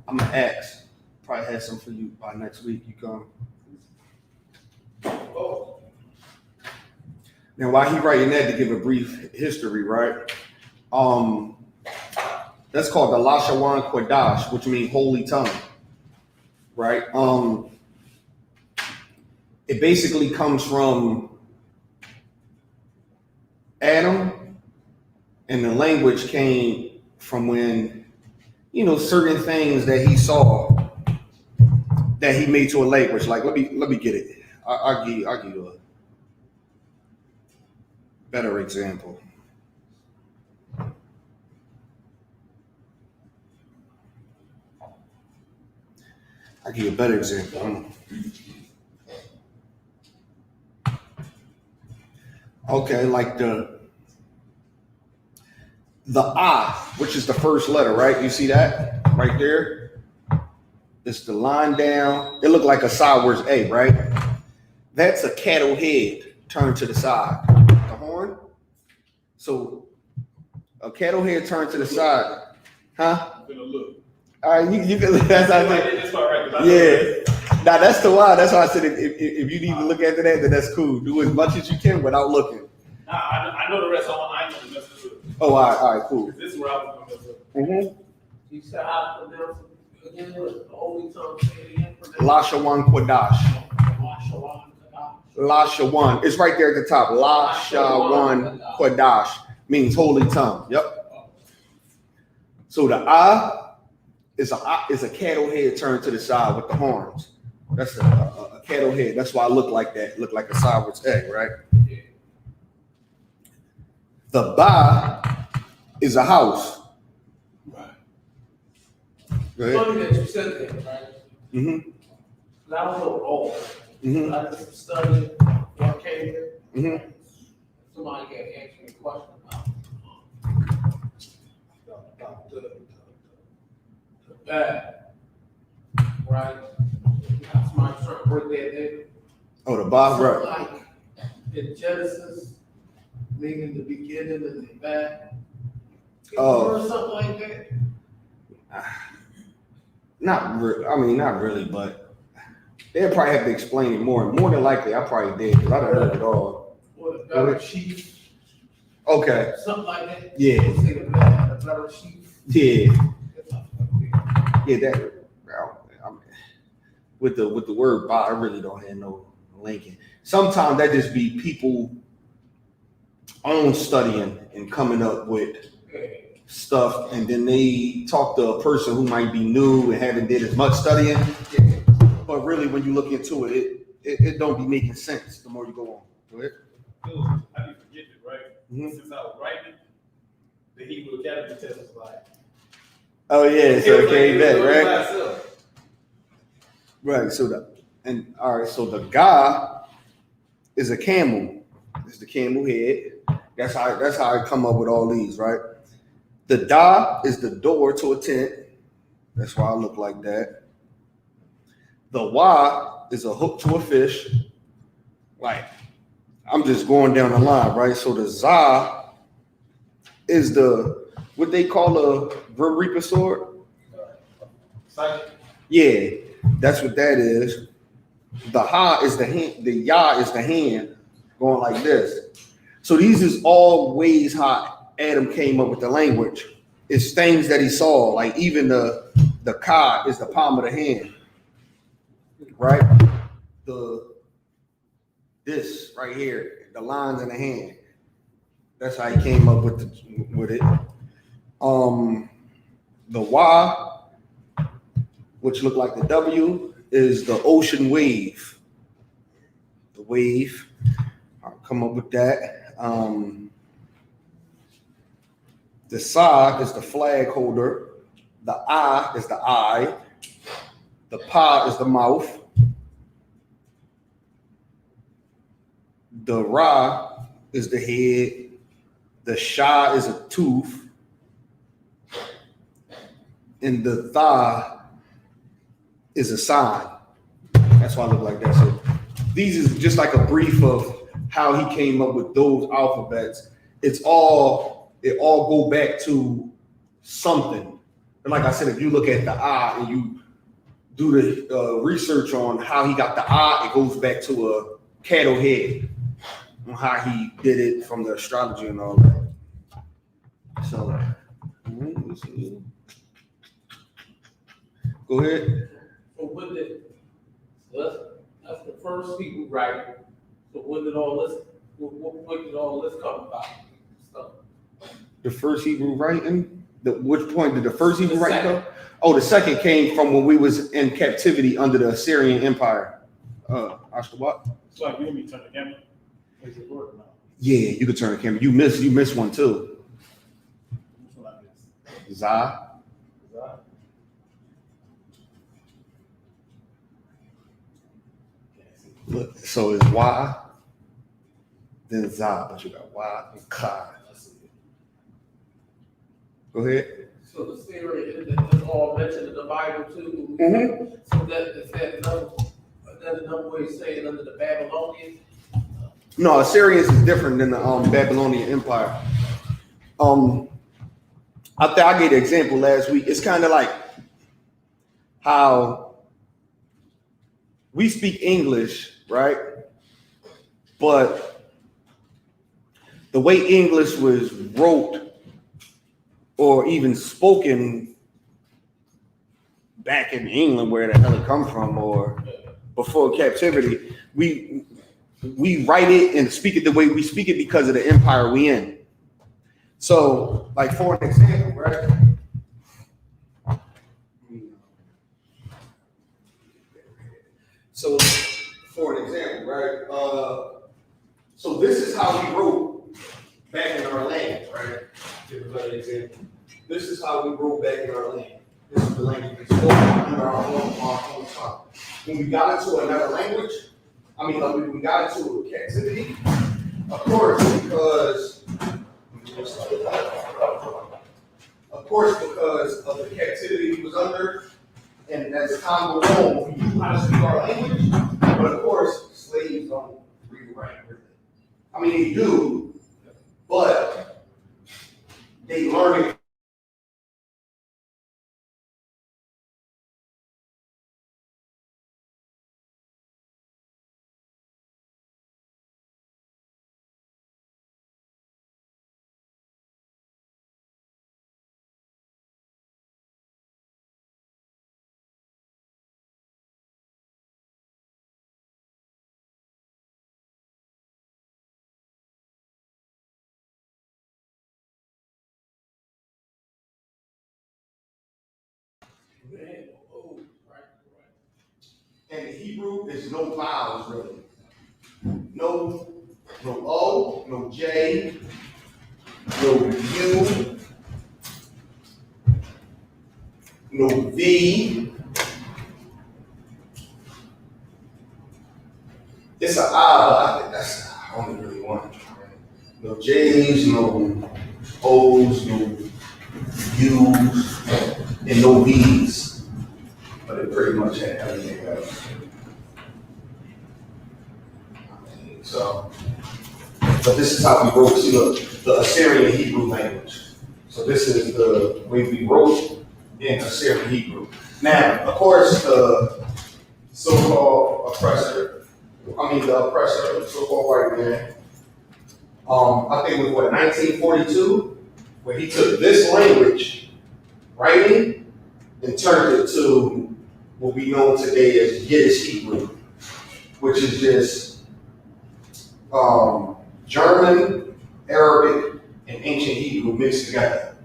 I'm gonna ask. Probably have some for you by next week. You come. Oh, Now, while he writing that, to give a brief history, right? That's called the Lashawan Qadash, which means holy tongue, right? It basically comes from Adam, and the language came from when, certain things that he saw that he made to a language. Like, let me get it. I'll give you a better example. I'll give you a better example. Okay, like the I, which is the first letter, right? You see that right there? It's the line down. It looked like a sideways A, right? That's a cattle head turned to the side. The horn. So a cattle head turned to the side. Huh? I'm gonna look. All right, you can. That's how I think. This part right, 'cause I know Yeah. Now that's the why. That's why I said if you need to look after that, then that's cool. Do as much as you can without looking. Nah, I know the rest. I know the rest of it. Oh, all right, cool. This is where I was gonna mess up. Mm-hmm. You said how to pronounce it again? The only tongue say it again. Lashawan Qadash. Lashawan Qadash. Lashawan. It's right there at the top. Lashawan Qadash means holy tongue. Yep. So the I is a cattle head turned to the side with the horns. That's a cattle head. That's why I look like that. Look like a sideways egg, right? Yeah. The Ba is a house. Right. Go ahead. Funny that you said that, right? Mm-hmm. I don't know all. Mm-hmm. I did some studying when I came here. Mm-hmm. Somebody had asked me a question about the bad, right? Somebody trying to break that down. Oh, the Ba, Something right. like in Genesis, meaning the beginning and the back. Oh. Or something like that. Not really, but they'll probably have to explain it more. More than likely, I probably did because I done heard it all. Or the better chief, Okay. something like that. Yeah. They say the better chief. Yeah. Yeah. That. I mean, with the word "ba," I really don't have no linking. Sometimes that just be people own studying and coming up with stuff, and then they talk to a person who might be new and haven't did as much studying. But really, when you look into it, it don't be making sense the more you go on. Go ahead. Dude, I be forgetting it, right? Mhm. Since I was writing, the Hebrew Academy test was like. Oh yeah, so it came back, It was right? by itself. Right. So the guy is a camel. It's the camel head. That's how I come up with all these, right? The da is the door to a tent. That's why I look like that. The wa is a hook to a fish. Like, I'm just going down the line, right? So the za is what they call a Grim Reaper sword. Psychic. Yeah, that's what that is. The ha is the hand. The ya is the hand going like this. So these is all ways how Adam came up with the language. It's things that he saw, like even the ka is the palm of the hand, right? This right here, the lines in the hand. That's how he came up with it. The Y, which looked like the W, is the ocean wave. The wave. I'll come up with that. The Sa is the flag holder. The I is the eye. The Pa is the mouth. The Ra is the head. The Sha is a tooth. And the Tha is a sign. That's why I look like that. So these is just like a brief of how he came up with those alphabets. It all go back to something. And like I said, if you look at the I and you do the research on how he got the I, it goes back to a cattle head on how he did it from the astrology and all that. So, go ahead. So when did, that's the first Hebrew writing. So when did all this come about? So, The first Hebrew writing? Which point did the first Hebrew The writing second. come? Oh, the second came from when we was in captivity under the Assyrian Empire. Ashtabat? It's like you and me turn the camera. Is it work now? Yeah, you could turn the camera. You missed one too. Which one I miss? Za. Is that? Can't see. Look, so it's Y, then Za, but you got Y and Ka. Let's see. Go ahead. So the Syrian is all mentioned in the Bible too. Mm-hmm. So is that another way of saying under the Babylonians? No, Assyrians is different than the Babylonian Empire. I think I gave an example last week. It's kind of like how we speak English, right? But the way English was wrote or even spoken back in England, where the hell it come from, or before captivity, we write it and speak it the way we speak it because of the empire we in. So, like for an example, right? So, for an example, right? So this is how we wrote back in our land, right? Give a better example. This is how we wrote back in our land. This is the language we spoke under our own tongue. When we got into another language, when we got into captivity, of course, because of the captivity we was under, and as time goes on, we knew how to speak our language, but of course, slaves don't read and write everything. I mean, they do, but they learn it. And in Hebrew, there's no vowels really. No O, no J, no U, no V. It's an I, but I think that's I only really want it. No J's, no O's, no U's, and no V's. But it pretty much had everything else. So, but this is how we wrote, see the Assyrian Hebrew language. So this is the way we wrote in Assyrian Hebrew. Now, of course, the so-called oppressor, the so-called white man, I think it was 1942, where he took this language, writing, and turned it to what we know today as Yiddish Hebrew, which is just German, Arabic, and ancient Hebrew mixed together.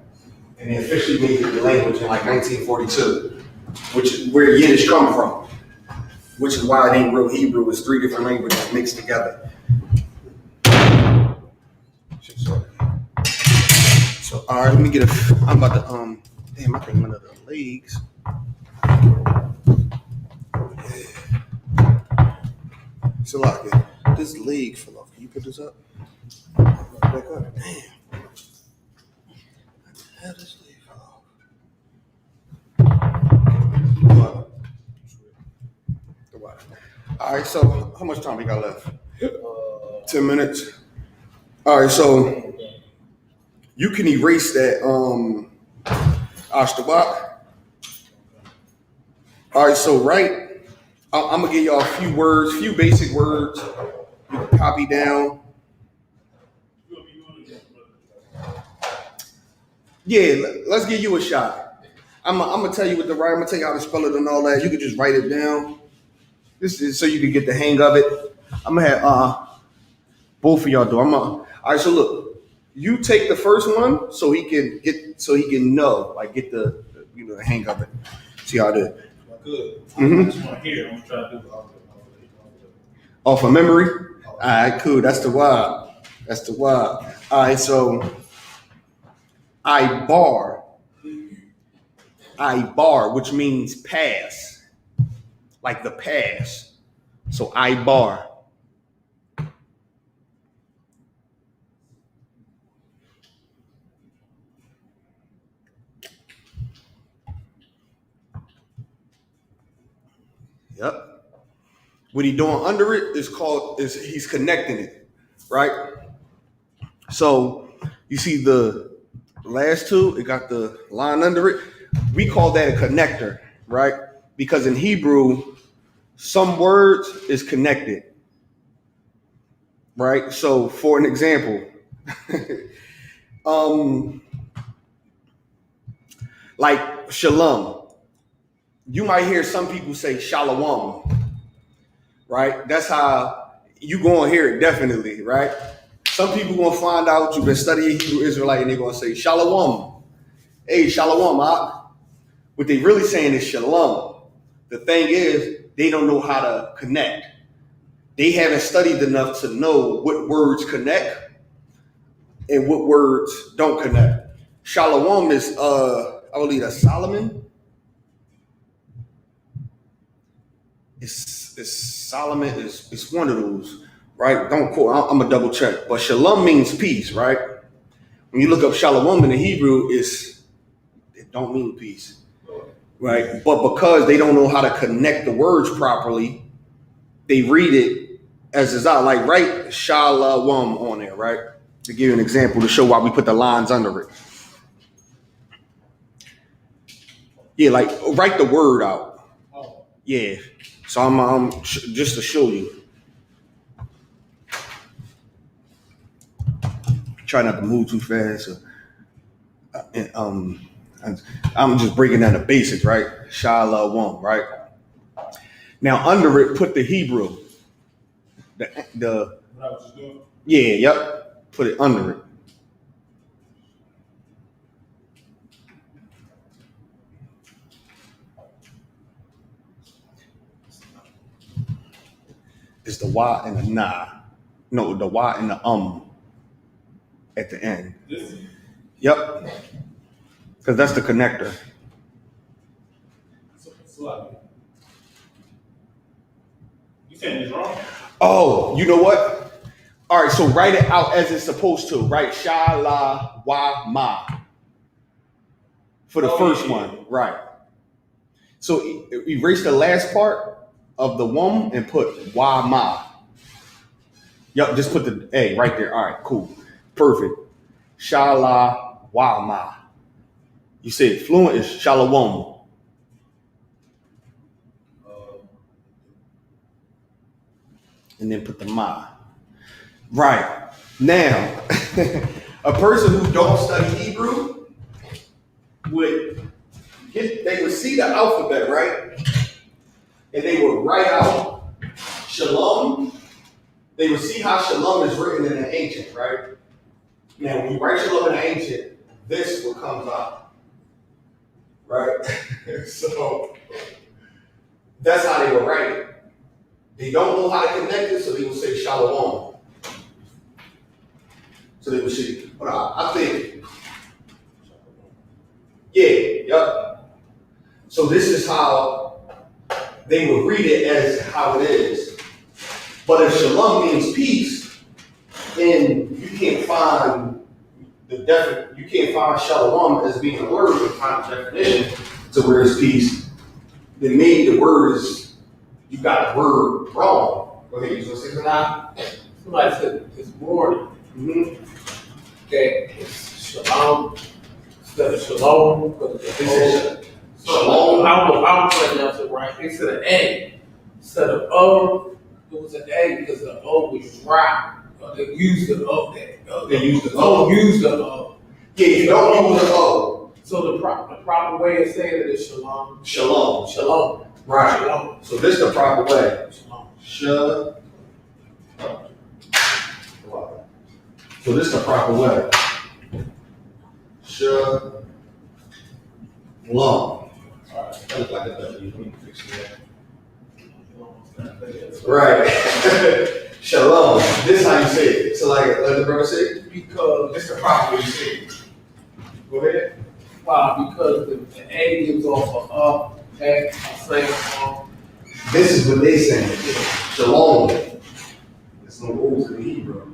And they officially made it the language in like 1942, which is where Yiddish come from, which is why it ain't real Hebrew. It's three different languages mixed together. So, all right, let me get I'm about to, damn, I think one of the legs. It's a lot good. This leg fell off. Can you put this up? Back up. Damn. How this leg fell off? Wow. All right, so how much time we got left? 10 minutes. All right, so you can erase that Ashtabak. All right, so I'm gonna give y'all a few words, few basic words. You can copy down. Yeah, let's give you a shot. I'm gonna tell you what to write. I'm gonna tell you how to spell it and all that. You can just write it down. This is so you can get the hang of it. I'm gonna have both of y'all do. All right. So look, you take the first one so he can know, like get the the hang of it. See how I do it. Good. Mm-hmm. I just want to hear. I'm trying to do it Off of memory. All right, cool. That's the vibe. That's the vibe. All right, so I bar, which means pass, like the pass. So I bar. Yep. What he doing under it is he's connecting it, right? So you see the last two, it got the line under it. We call that a connector, right? Because in Hebrew, some words is connected, right? So for an example, like shalom, you might hear some people say shalom, right? That's how you gonna hear it definitely, right? Some people gonna find out you've been studying Hebrew Israelite and they're gonna say shalom. Hey, shalom, what they really saying is shalom. The thing is, they don't know how to connect. They haven't studied enough to know what words connect and what words don't connect. Shalom is I believe that's Solomon. It's Solomon it's one of those, right? Don't quote. I'm gonna double check. But shalom means peace, right? When you look up shalom in the Hebrew, it don't mean peace, right? But because they don't know how to connect the words properly, they read it as is out. Like write shalom on there, right? To give you an example to show why we put the lines under it. Yeah, like write the word out. Yeah. So I'm just to show you. Try not to move too fast. I'm just breaking down the basics, right? Shalom, right? Now under it, put the Hebrew. The what I was just doing. Yeah, yep. Put it under it. It's the Y and the nah. No, the Y and the at the end. This. Yep. Because that's the connector. So, you saying it's wrong? Oh, you know what? All right, so write it out as it's supposed to. Write sha la wa ma for the first one, right? So erase the last part of the wom and put wa ma. Yep, just put the A right there. All right, cool, perfect. Sha la wa ma. You said fluent is shalom. And then put the ma. Right. Now, a person who don't study Hebrew they would see the alphabet, right? And they would write out Shalom. They would see how Shalom is written in the ancient, right? Now, when you write Shalom in the ancient, this is what comes out, right? So that's how they would write it. They don't know how to connect it, so they will say Shalom. So they will say, but I think, yep. So this is how they would read it as how it is. But if Shalom means peace, then you can't find Shalom as being a word and find the definition to where it's peace. Then maybe the word is, you got the word wrong. Go ahead, you want to say something? Somebody said it's morning. Mm-hmm. Okay, it's Shalom instead of Shalom. They said Shalom. I don't know if I'm pronounce it right. They said an A instead of O. It was an A because the O was dry. They used the O there. They used the O. O. Used the O. Yeah, you don't use the O. So the proper way of saying it is Shalom. Shalom. Shalom. Right. Shalom. So this is the proper way. Shalom. Shalom. So this is the proper way. Shalom. That looks like a W. Let me fix that. Right. Shalom. This is how you say it. So like the brother said, Because this is the proper way you say it. Go ahead. why? Because the A gives off a same This is what they say. Shalom. There's no O's in Hebrew.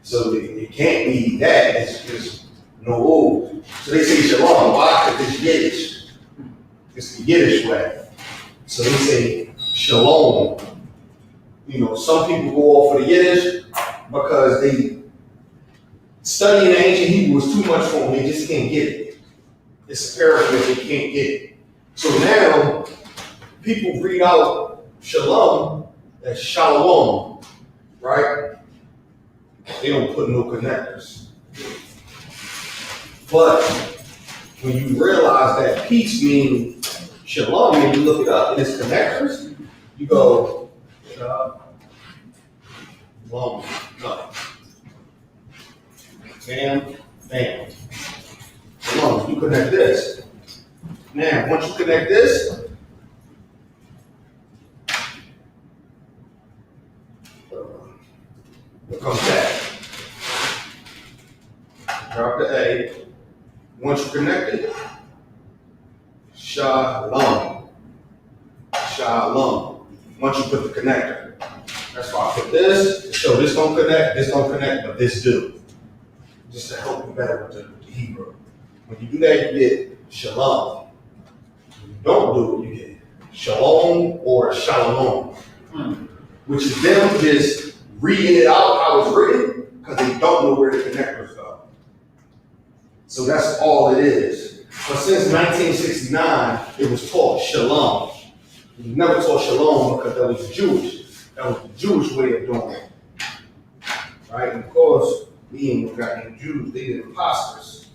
So it can't be that. It's just no O's. So they say shalom. Why? Because it's Yiddish. It's the Yiddish way. So they say shalom. You know, some people go off for the Yiddish because they studying the ancient Hebrew was too much for them. They just can't get it. It's a paragraph they can't get it. So now people read out shalom as shalom, right? They don't put no connectors. But when you realize that peace means shalom, when you look it up and it's connectors, you go, shalom, no. Bam. Shalom, you connect this. Now, once you connect this, what comes back? Drop the A. Once you connect it, shalom. Shalom. Once you put the connector. That's why I put this. So this don't connect, but this do. Just to help you better with the Hebrew. When you do that, you get shalom. When you don't do it, you get shalom or shalom. Which is them just reading it out how it's written because they don't know where the connectors go. So that's all it is. But since 1969, it was taught shalom. It was never taught shalom because that was Jewish. That was the Jewish way of doing it. Right? And of course, we ain't got any Jews, they the imposters.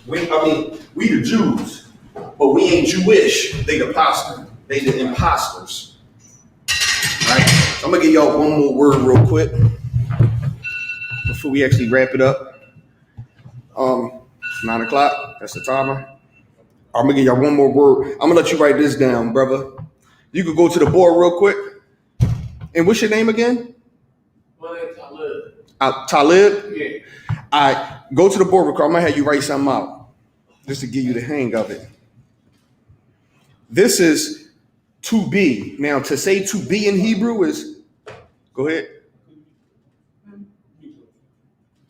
We the Jews, but we ain't Jewish. They the imposter. They the imposters. Right? So I'm gonna give y'all one more word real quick before we actually wrap it up. 9 o'clock, that's the timer. I'm gonna give y'all one more word. I'm gonna let you write this down, brother. You could go to the board real quick. And what's your name again? My name's Talib. Talib? Yeah. All right, go to the board real quick. I'm gonna have you write something out just to give you the hang of it. This is to be. Now, to say to be in Hebrew is, go ahead.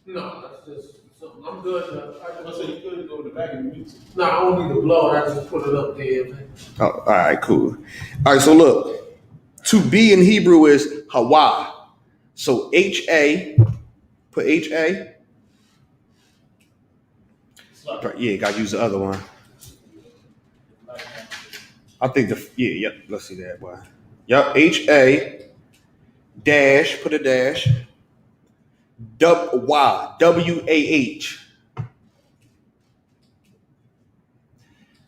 No, that's just something. I'm good. So you could go to the back and mute. No, I don't need to blow. I just put it up there. Man. Oh, all right, cool. All right, so look, to be in Hebrew is Hawa. So H-A, put H-A. Yeah, gotta use the other one. I think yep, let's see that one. Yep, H-A dash, put a dash. WAH,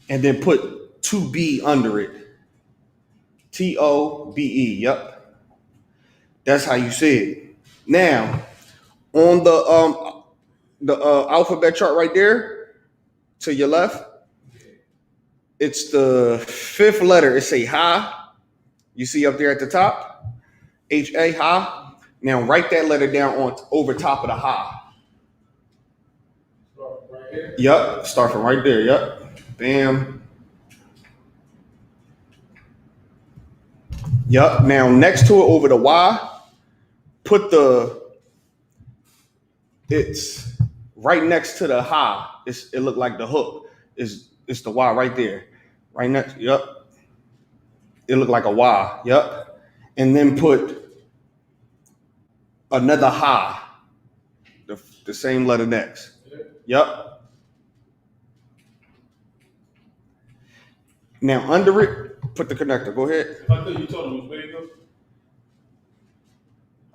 and then put 2B under it. TOBE. Yep, that's how you say it. Now, on the alphabet chart right there to your left, it's the fifth letter. It say ha. You see up there at the top, HA, ha. Now write that letter down on over top of the ha. Start right here. Yep, start from right there. Yep, bam. Yep. Now next to it over the Y, put it's right next to the ha. It looked like the hook. It's the Y right there. Right next. Yep. It looked like a Y. Yep. And then put another ha. The same letter next. Yep. Now under it, put the connector. Go ahead. If I could, you told him where to go?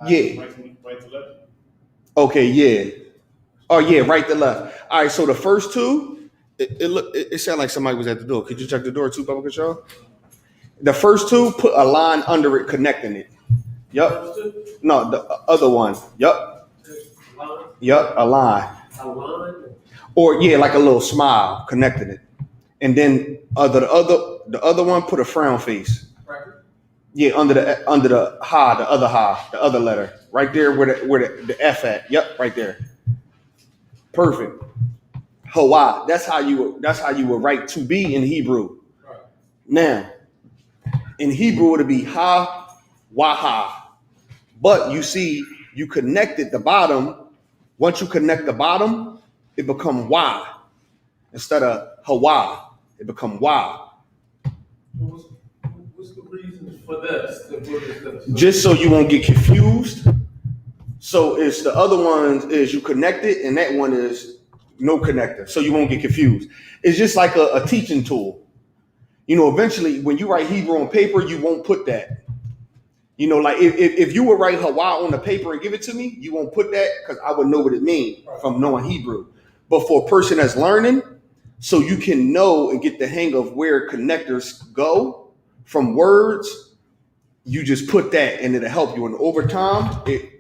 Yeah. Right to left? Okay, yeah. Oh yeah, right to left. All right, so the first two, it sounded like somebody was at the door. Could you check the door too, Papa Control? The first two, put a line under it connecting it. Yep. No, the other one. Yep. Line. Yep, a line. A line. Or yeah, like a little smile connecting it. And then the other one, put a frown face. Right. Yeah, under the ha, the other letter. Right there where the F at. Yep, right there. Perfect. Hawa. That's how you would write to be in Hebrew. Right. Now, in Hebrew it'll be ha, waha. But you see, you connected the bottom. Once you connect the bottom, it become wa. Instead of hawa, it become wa. What's the reason for this? Just so you won't get confused. So it's the other ones is you connect it, and that one is no connector. So you won't get confused. It's just like a teaching tool. You know, eventually when you write Hebrew on paper, you won't put that. You know, like if you would write Hawa on the paper and give it to me, you won't put that because I would know what it means from knowing Hebrew. But for a person that's learning, so you can know and get the hang of where connectors go from words, you just put that and it'll help you. And over time, it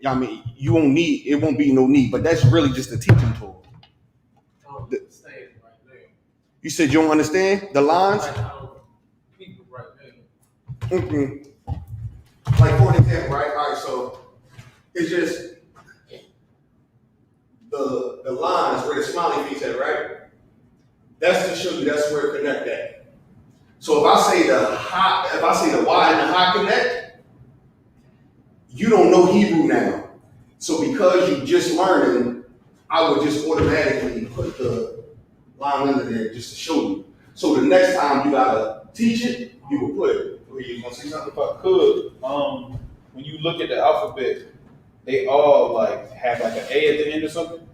won't be no need, but that's really just a teaching tool. I don't understand right now. You said you don't understand the lines? People right now. Mm-mm. Like for example, right? All right, so it's just the lines where the smiley face at, right? That's to show you that's where it connect at. So if I say the Y and the ha connect, you don't know Hebrew now. So because you just learning, I would just automatically put the line under there just to show you. So the next time you gotta teach it, you will put it. You gonna say something? If I could, when you look at the alphabet, they all like have like an A at the end or something.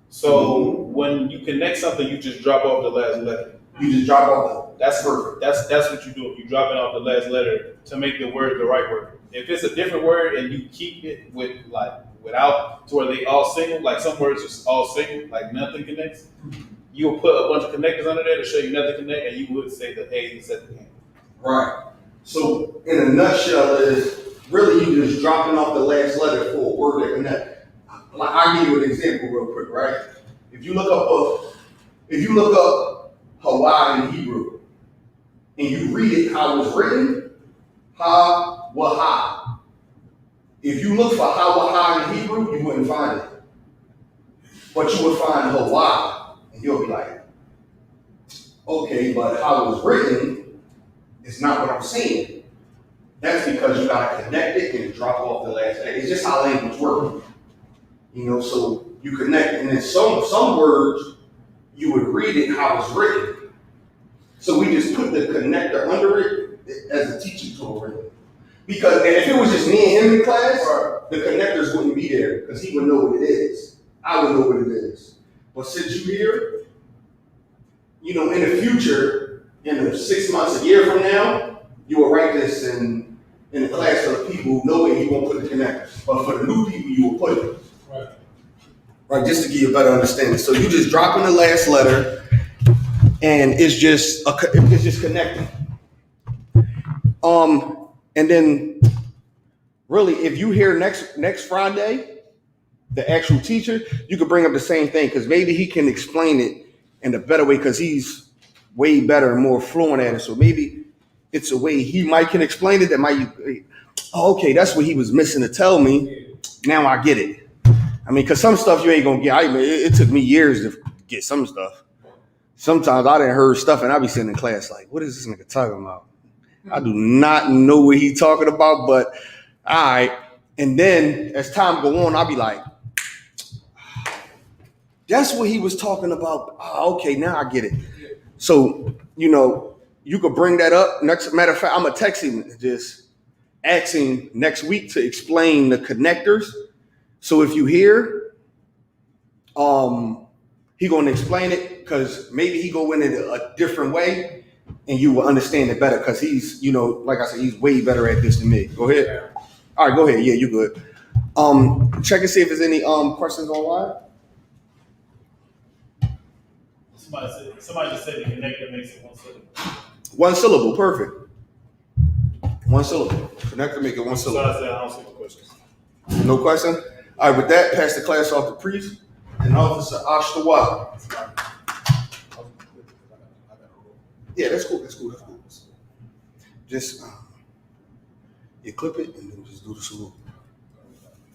So when you connect something, you just drop off the last letter. You just drop off That's perfect. That's what you do. You drop it off the last letter to make the word the right word. If it's a different word and you keep it without to where they all single, like some words are all single, like nothing connects. You'll put a bunch of connectors under there to show you nothing connect, and you would say the A is at the end. Right. So in a nutshell, is really you just dropping off the last letter for a word to connect. Like I'll give you an example real quick, right? If you look up Hawaii in Hebrew and you read it how it's written, ha waha. If you look for ha waha in Hebrew, you wouldn't find it. But you would find Hawaii, and you'll be like, okay, but how it's written is not what I'm saying. That's because you gotta connect it and drop off the last letter. It's just how language works. You know, so you connect, and then some words you would read it how it's written. So we just put the connector under it as a teaching tool, really. Because if it was just me and him in class, the connectors wouldn't be there because he would know what it is. I would know what it is. But since you're here, you know, in the future, in 6 months, a year from now, you will write this in the class for the people who know it, you won't put the connectors. But for the new people, you will put it. Right, just to give you a better understanding. So you just drop in the last letter, and it's just connecting. And then really, if you hear next Friday, the actual teacher, you could bring up the same thing because maybe he can explain it in a better way because he's way better and more fluent at it. So maybe it's a way he might can explain it that might. Oh, okay, that's what he was missing to tell me. Now I get it. I mean, because some stuff you ain't gonna get. It took me years to get some stuff. Sometimes I didn't heard stuff and I be sitting in class like, what is this nigga talking about? I do not know what he talking about, but all right. And then as time go on, I'll be like, that's what he was talking about. Oh, okay, now I get it. So, you could bring that up. Matter of fact, I'm gonna text him just asking next week to explain the connectors. So if you hear, he gonna explain it because maybe he go in it a different way and you will understand it better because he's, like I said, he's way better at this than me. Go ahead. All right, go ahead. Yeah, you good. Check and see if there's any questions online. Somebody just said the connector makes it one syllable. One syllable, perfect. One syllable. Connector make it one syllable. So I don't see no questions. No question? All right, with that, pass the class off to priest and Officer Ashtawat. Yeah, that's cool. Just you clip it and then just do the salute.